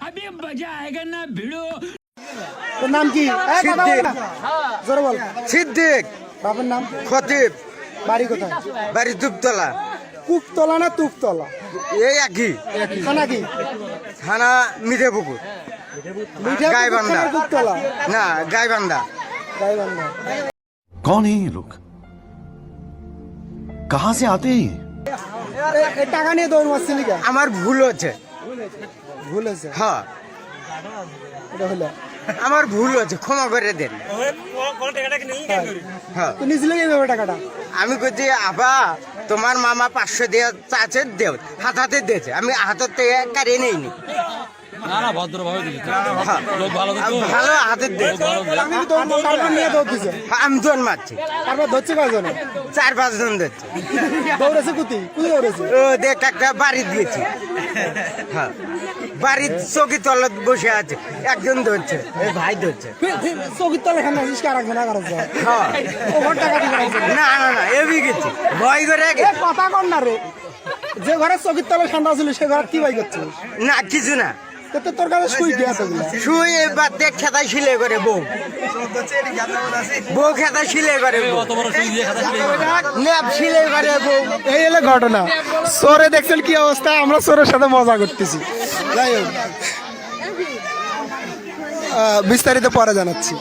अभी मजा आएगा ना भिड़ो। তোর নাম কি? জোরে বল। সিদ্দিক। বাবার নাম? খতিব। বাড়ি কোথায়? বাড়ি দুপতলা। কুকতলা না তুকতলা? এই একই। থানা কি? থানা মিঠেপুকুর। গাইবান্ধা। কুকতলা না গাইবান্ধা। গাইবান্ধা। कौन है ये लोग? कहां से आते हैं? এই টাকা নিয়ে দৌড় মারছিলি কেন? আমার ভুল হচ্ছে। ভুল হয়েছে। হ্যাঁ এটা হলো আমার ভুল হচ্ছে, ক্ষমা করে দেন। হ্যাঁ তুই নিয়েছিলি এইভাবে টাকাটা? আমি কইছি আবা তোমার মামা 500 দিয়ে চাচের দেও, হাতে দিয়েছে, আমি হাতের থেকে কারিয়ে নেইনি। ভালো হাতের দিয়েছে। আমি তো তারপর নিয়ে দৌড় দিছে। আমি জন মারছি, তারপর ধরছে কয়জন? 4-5 জন ধরছে। দৌড়েছে কুতি দৌড়েছে। ও দেখ একটা বাড়ি দিয়েছি। হ্যাঁ বাড়ির চৌকি তলায় বসে আছে, একজন ধরছে, এই ভাই ধরছে। চৌকির তলে খান আসিস আর একজন আগার আছে। হ্যাঁ ওভার টাকা দিবে না না না এবি গেছি ভয় করে আগে। কথা কর না রে, যে ঘরে চৌকির তলে ঠান্ডা ছিল সে ঘরে কি ভাই করছিস? না কিছু না, তোর কাছে শুই গিয়ে আছে শুয়ে বাদ দেখ খেতা শিলে করে বউ খেতা শিলে করে ন্যাপ শিলে করে বউ। এই হলো ঘটনা। চোরে দেখছেন কি অবস্থা, আমরা চোরের সাথে মজা করতেছি। যাই হোক বিস্তারিত পরে জানাচ্ছি।